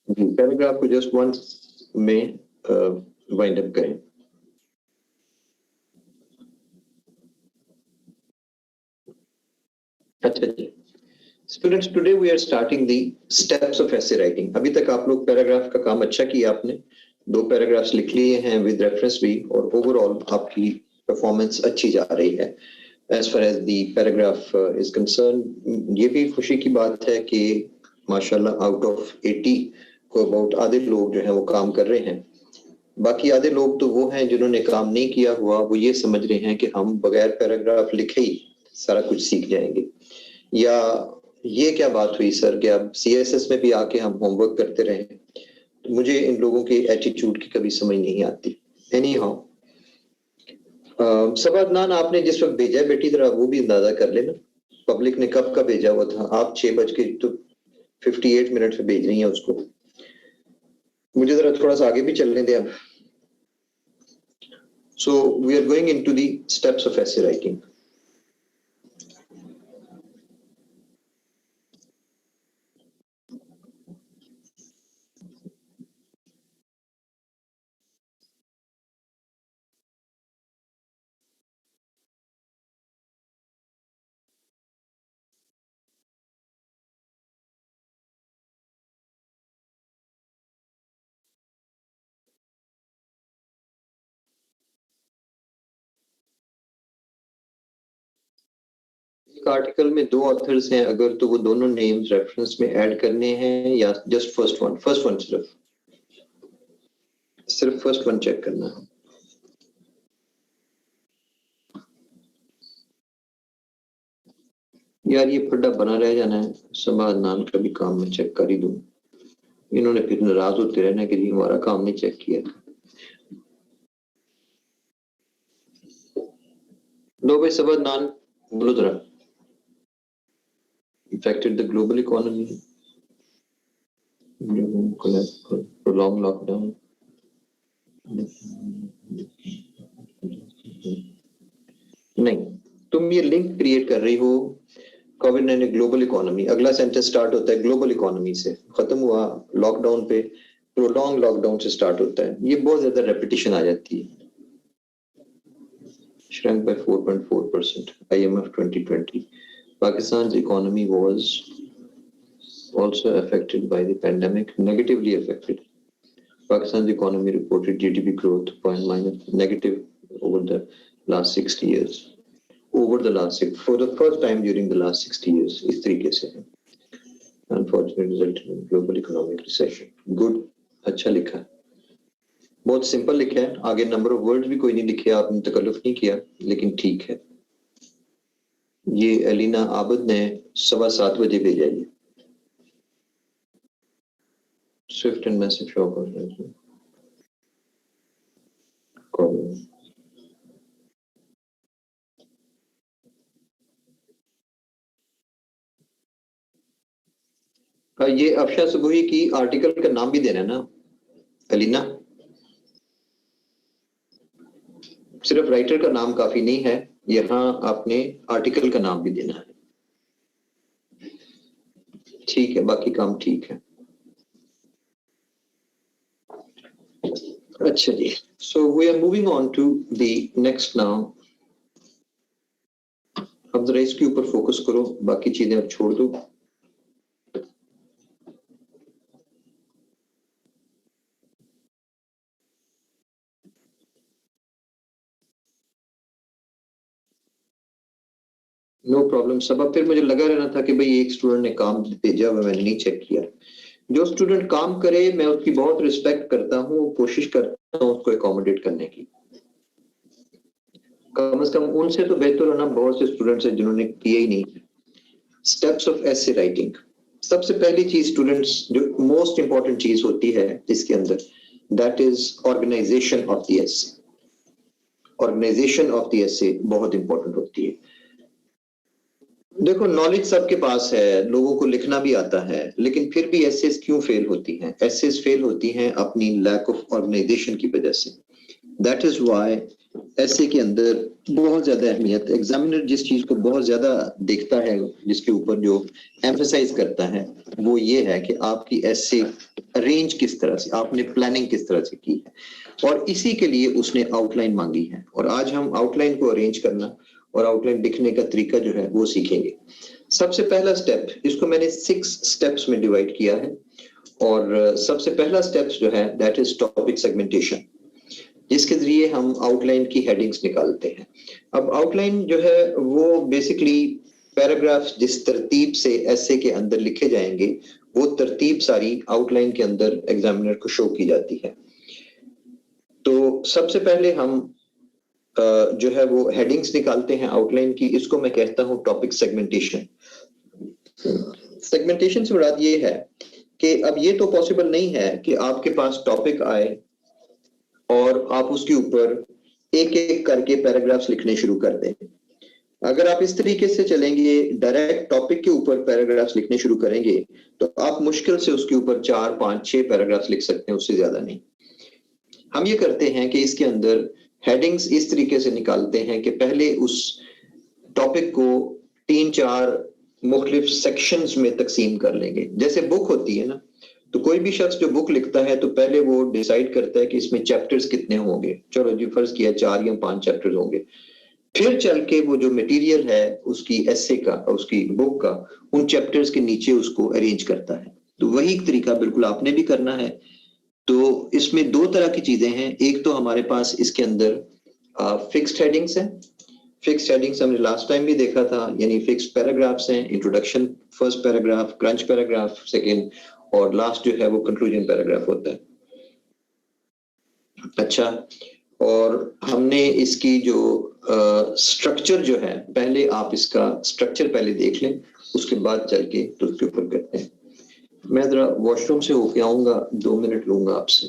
जी, paragraph को just once में wind up करें। अच्छा जी, students, today we are starting the steps of essay writing. अभी तक आप लोग पैराग्राफ का काम अच्छा किया, आपने 2 पैराग्राफ्स लिख लिए हैं विद रेफरेंस भी, और ओवरऑल आपकी परफॉर्मेंस अच्छी जा रही है as far as the paragraph is concern. ये भी खुशी की बात है कि माशाल्लाह आउट ऑफ 80 को अबाउट आधे लोग जो है वो काम कर रहे हैं। बाकी आधे लोग तो वो हैं जिन्होंने काम नहीं किया हुआ, वो ये समझ रहे हैं कि हम बगैर पैराग्राफ लिखे ही सारा कुछ सीख जाएंगे, या ये क्या बात हुई सर कि अब सीएसएस में भी आके हम होमवर्क करते रहे। तो मुझे इन लोगों के एटीट्यूड की कभी समझ नहीं आती। एनी हाउ, सबअदनान आपने जिस वक्त भेजा है बेटी, जरा वो भी अंदाजा कर लेना पब्लिक ने कब का भेजा हुआ था। आप 6:58 पे भेज रही हैं उसको, मुझे जरा थोड़ा सा आगे भी चलने दें अब। So we are going into the steps of essay writing. एक आर्टिकल में 2 ऑथर्स हैं, अगर तो वो दोनों नेम्स रेफरेंस में ऐड करने हैं या जस्ट फर्स्ट वन सिर्फ फर्स्ट वन चेक करना है। यार ये फड्डा बना रह जाना है, समाधान का भी काम मैं चेक कर ही दूं, इन्होंने फिर नाराज होते रहना कि हमारा काम नहीं चेक किया। लो भाई समाधान बोलो जरा। Affected the global economy, prolonged lockdown. नहीं, तुम ये लिंक क्रिएट कर रही हो कोविड-19 ग्लोबल इकोनॉमी। अगला सेंटेंस स्टार्ट होता है ग्लोबल इकोनॉमी से, खत्म हुआ लॉकडाउन पे, प्रोलॉन्ग लॉकडाउन से स्टार्ट होता है। ये बहुत ज्यादा रेपिटेशन आ जाती है। Shrank by 4.4%, IMF 2020. Pakistan's economy was also affected by the pandemic, negatively affected. Pakistan's economy reported GDP growth negative over the last 60 years. For the first time during the last 60 years, इस तरीके से है। Unfortunately resulted in global economic recession. Good, अच्छा लिखा है, बहुत simple लिखा है। आगे नंबर ऑफ वर्ड्स भी कोई नहीं लिखे, आपने तकल्लुफ नहीं किया, लेकिन ठीक है। ये एलिना आबद ने 7:15 बजे भेजा है। स्विफ्ट एंड मैसिव शॉक ये अफशा सुबही की आर्टिकल का नाम भी देना है ना एलिना, सिर्फ राइटर का नाम काफी नहीं है, यहाँ आपने आर्टिकल का नाम भी देना है। ठीक है, बाकी काम ठीक है। अच्छा जी, so we are moving on to the next now. अब जरा इसके ऊपर फोकस करो, बाकी चीजें अब छोड़ दो। No problem. सब अब फिर मुझे लगा रहना था कि भाई एक स्टूडेंट ने काम भेजा हुआ, मैंने नहीं चेक किया। जो स्टूडेंट काम करे मैं उसकी बहुत रिस्पेक्ट करता हूँ, कोशिश करता हूँ उसको अकोमोडेट करने की। कम से कम उनसे तो बेहतर होना बहुत से स्टूडेंट्स हैं जिन्होंने किया ही नहीं। स्टेप्स ऑफ एसे राइटिंग, सबसे पहली चीज स्टूडेंट्स, जो मोस्ट इंपॉर्टेंट चीज होती है इसके अंदर, that is organization of the essay. Organization of the essay बहुत इंपॉर्टेंट होती है। देखो नॉलेज सबके पास है, लोगों को लिखना भी आता है, लेकिन फिर भी एसेस क्यों फेल होती हैं? एसेस फेल होती हैं अपनी लैक ऑफ ऑर्गेनाइजेशन की वजह से। दैट इज व्हाई एसे के अंदर बहुत ज्यादा अहमियत, एग्जामिनर जिस चीज को बहुत ज्यादा देखता है, जिसके ऊपर जो एम्फसाइज करता है, वो ये है कि आपकी एसे अरेंज किस तरह से, आपने प्लानिंग किस तरह से की है, और इसी के लिए उसने आउटलाइन मांगी है। और आज हम आउटलाइन को अरेंज करना और आउटलाइन लिखने का तरीका जो है वो सीखेंगे। सबसे पहला स्टेप, इसको मैंने 6 स्टेप्स में डिवाइड किया है, और सबसे पहला स्टेप्स जो है दैट इज टॉपिक सेगमेंटेशन, जिसके जरिए हम आउटलाइन की हेडिंग्स निकालते हैं। अब आउटलाइन जो है वो बेसिकली पैराग्राफ्स जिस तरतीब से एसे के अंदर लिखे जाएंगे वो तरतीब सारी आउटलाइन के अंदर एग्जामिनर को शो की जाती है। तो सबसे पहले हम जो है वो हेडिंग्स निकालते हैं आउटलाइन की, इसको मैं कहता हूं टॉपिक सेगमेंटेशन। सेगमेंटेशन से मुराद ये है कि अब ये तो पॉसिबल नहीं है कि आपके पास टॉपिक आए और आप उसके ऊपर एक एक करके पैराग्राफ्स लिखने शुरू कर दें। अगर आप इस तरीके से चलेंगे, डायरेक्ट टॉपिक के ऊपर पैराग्राफ्स लिखने शुरू करेंगे, तो आप मुश्किल से उसके ऊपर 4, 5, 6 पैराग्राफ्स लिख सकते हैं, उससे ज्यादा नहीं। हम ये करते हैं कि इसके अंदर हेडिंग्स इस तरीके से निकालते हैं कि पहले उस टॉपिक को 3-4 मुख्तलिफ सेक्शंस में तकसीम कर लेंगे। जैसे बुक होती है ना, तो कोई भी शख्स जो बुक लिखता है तो पहले वो डिसाइड करता है कि इसमें चैप्टर्स कितने होंगे। चलो जी फर्ज किया 4 या 5 चैप्टर्स होंगे, फिर चल के वो जो मटेरियल है उसकी एसे का, उसकी बुक का, उन चैप्टर्स के नीचे उसको अरेंज करता है। तो वही तरीका बिल्कुल आपने भी करना है। तो इसमें 2 तरह की चीजें हैं। एक तो हमारे पास इसके अंदर फिक्स्ड हेडिंग्स हैं। फिक्स्ड हेडिंग्स हमने लास्ट टाइम भी देखा था, यानी फिक्स्ड पैराग्राफ्स हैं। Introduction first paragraph, crunch paragraph second, और लास्ट जो है वो कंक्लूजन पैराग्राफ होता है। अच्छा, और हमने इसकी जो स्ट्रक्चर जो है, पहले आप इसका स्ट्रक्चर पहले देख लें, उसके बाद चल के तो उसके ऊपर करते हैं। मैं जरा वॉशरूम से होके आऊंगा, 2 मिनट लूंगा आपसे।